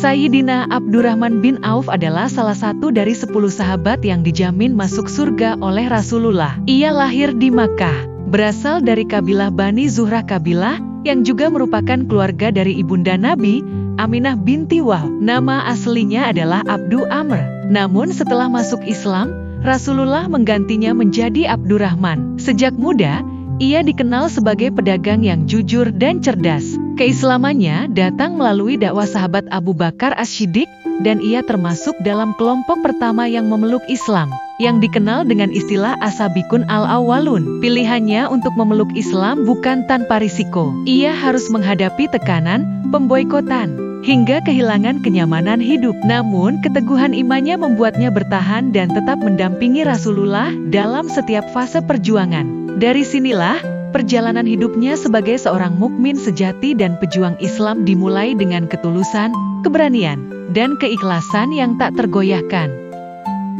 Sayyidina Abdurrahman bin Auf adalah salah satu dari 10 sahabat yang dijamin masuk surga oleh Rasulullah. Ia lahir di Makkah, berasal dari kabilah Bani Zuhrah kabilah yang juga merupakan keluarga dari ibunda Nabi, Aminah binti Wahb. Nama aslinya adalah Abdu Amr. Namun setelah masuk Islam, Rasulullah menggantinya menjadi Abdurrahman. Sejak muda, ia dikenal sebagai pedagang yang jujur dan cerdas. Keislamannya datang melalui dakwah sahabat Abu Bakar As-Siddiq, dan ia termasuk dalam kelompok pertama yang memeluk Islam, yang dikenal dengan istilah As-Sabiqun Al-Awwalun. Pilihannya untuk memeluk Islam bukan tanpa risiko. Ia harus menghadapi tekanan, pemboikotan, hingga kehilangan kenyamanan hidup. Namun, keteguhan imannya membuatnya bertahan dan tetap mendampingi Rasulullah dalam setiap fase perjuangan. Dari sinilah, perjalanan hidupnya sebagai seorang mukmin sejati dan pejuang Islam dimulai dengan ketulusan, keberanian, dan keikhlasan yang tak tergoyahkan.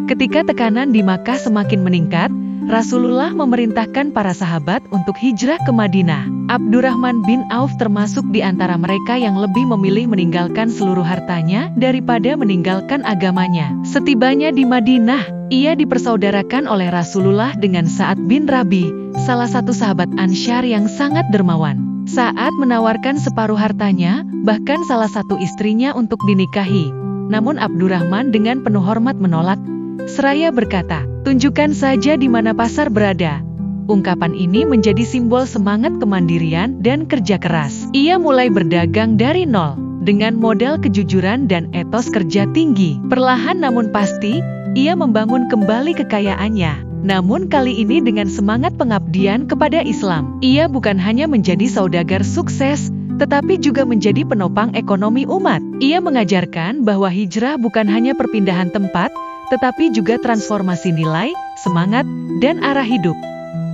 Ketika tekanan di Makkah semakin meningkat, Rasulullah memerintahkan para sahabat untuk hijrah ke Madinah. Abdurrahman bin Auf termasuk di antara mereka yang lebih memilih meninggalkan seluruh hartanya daripada meninggalkan agamanya. Setibanya di Madinah, ia dipersaudarakan oleh Rasulullah dengan Sa'ad bin Rabi, salah satu sahabat Ansyar yang sangat dermawan. Sa'ad menawarkan separuh hartanya, bahkan salah satu istrinya untuk dinikahi. Namun Abdurrahman dengan penuh hormat menolak, seraya berkata, "Tunjukkan saja di mana pasar berada." Ungkapan ini menjadi simbol semangat kemandirian dan kerja keras. Ia mulai berdagang dari nol, dengan modal kejujuran dan etos kerja tinggi. Perlahan namun pasti, ia membangun kembali kekayaannya. Namun kali ini dengan semangat pengabdian kepada Islam. Ia bukan hanya menjadi saudagar sukses, tetapi juga menjadi penopang ekonomi umat. Ia mengajarkan bahwa hijrah bukan hanya perpindahan tempat, tetapi juga transformasi nilai, semangat, dan arah hidup.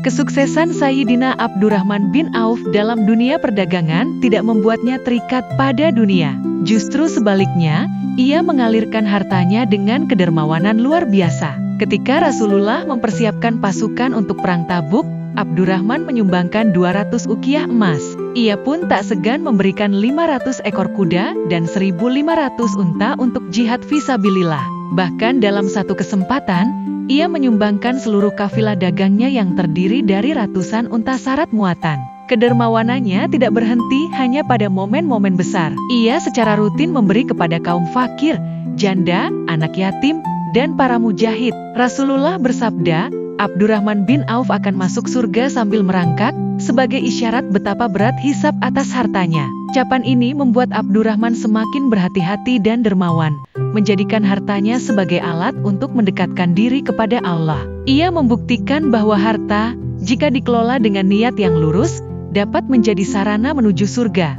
Kesuksesan Sayyidina Abdurrahman bin Auf dalam dunia perdagangan tidak membuatnya terikat pada dunia. Justru sebaliknya, ia mengalirkan hartanya dengan kedermawanan luar biasa. Ketika Rasulullah mempersiapkan pasukan untuk perang Tabuk, Abdurrahman menyumbangkan 200 uqiyah emas. Ia pun tak segan memberikan 500 ekor kuda dan 1.500 unta untuk jihad fisabilillah. Bahkan dalam satu kesempatan, ia menyumbangkan seluruh kafilah dagangnya yang terdiri dari ratusan unta syarat muatan. Kedermawanannya tidak berhenti hanya pada momen-momen besar. Ia secara rutin memberi kepada kaum fakir, janda, anak yatim, dan para mujahid. Rasulullah bersabda, Abdurrahman bin Auf akan masuk surga sambil merangkak, sebagai isyarat betapa berat hisab atas hartanya. Ucapan ini membuat Abdurrahman semakin berhati-hati dan dermawan, menjadikan hartanya sebagai alat untuk mendekatkan diri kepada Allah. Ia membuktikan bahwa harta, jika dikelola dengan niat yang lurus, dapat menjadi sarana menuju surga.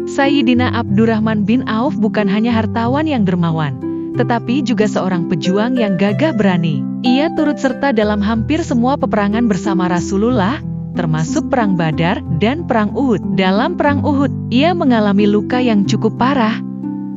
Sayyidina Abdurrahman bin Auf bukan hanya hartawan yang dermawan, tetapi juga seorang pejuang yang gagah berani. Ia turut serta dalam hampir semua peperangan bersama Rasulullah, termasuk Perang Badar dan Perang Uhud. Dalam Perang Uhud, ia mengalami luka yang cukup parah,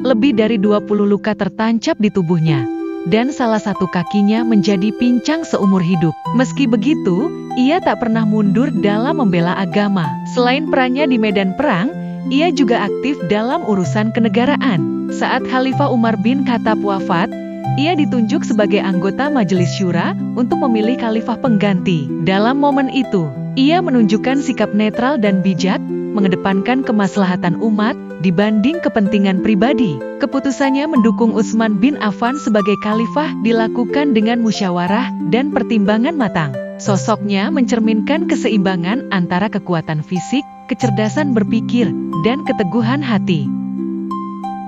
lebih dari 20 luka tertancap di tubuhnya, dan salah satu kakinya menjadi pincang seumur hidup. Meski begitu, ia tak pernah mundur dalam membela agama. Selain perannya di medan perang, ia juga aktif dalam urusan kenegaraan. Saat Khalifah Umar bin Khattab wafat, ia ditunjuk sebagai anggota Majelis Syura untuk memilih khalifah pengganti. Dalam momen itu, ia menunjukkan sikap netral dan bijak, mengedepankan kemaslahatan umat dibanding kepentingan pribadi. Keputusannya mendukung Utsman bin Affan sebagai khalifah dilakukan dengan musyawarah dan pertimbangan matang. Sosoknya mencerminkan keseimbangan antara kekuatan fisik, kecerdasan berpikir, dan keteguhan hati.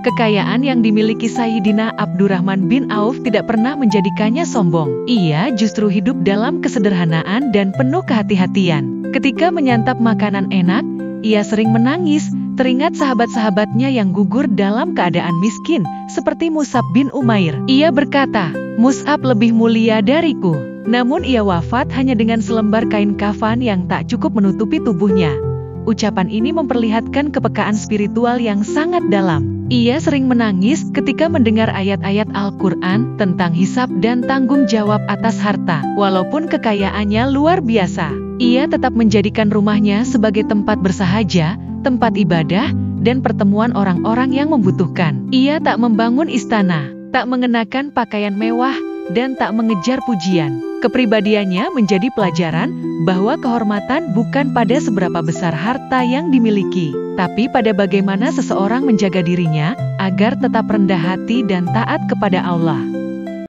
Kekayaan yang dimiliki Sayyidina Abdurrahman bin Auf tidak pernah menjadikannya sombong. Ia justru hidup dalam kesederhanaan dan penuh kehati-hatian. Ketika menyantap makanan enak, ia sering menangis, teringat sahabat-sahabatnya yang gugur dalam keadaan miskin, seperti Mus'ab bin Umair. Ia berkata, "Mus'ab lebih mulia dariku." Namun ia wafat hanya dengan selembar kain kafan yang tak cukup menutupi tubuhnya. Ucapan ini memperlihatkan kepekaan spiritual yang sangat dalam. Ia sering menangis ketika mendengar ayat-ayat Al-Quran tentang hisab dan tanggung jawab atas harta. Walaupun kekayaannya luar biasa, ia tetap menjadikan rumahnya sebagai tempat bersahaja, tempat ibadah, dan pertemuan orang-orang yang membutuhkan. Ia tak membangun istana, tak mengenakan pakaian mewah, dan tak mengejar pujian. Kepribadiannya menjadi pelajaran bahwa kehormatan bukan pada seberapa besar harta yang dimiliki, tapi pada bagaimana seseorang menjaga dirinya agar tetap rendah hati dan taat kepada Allah.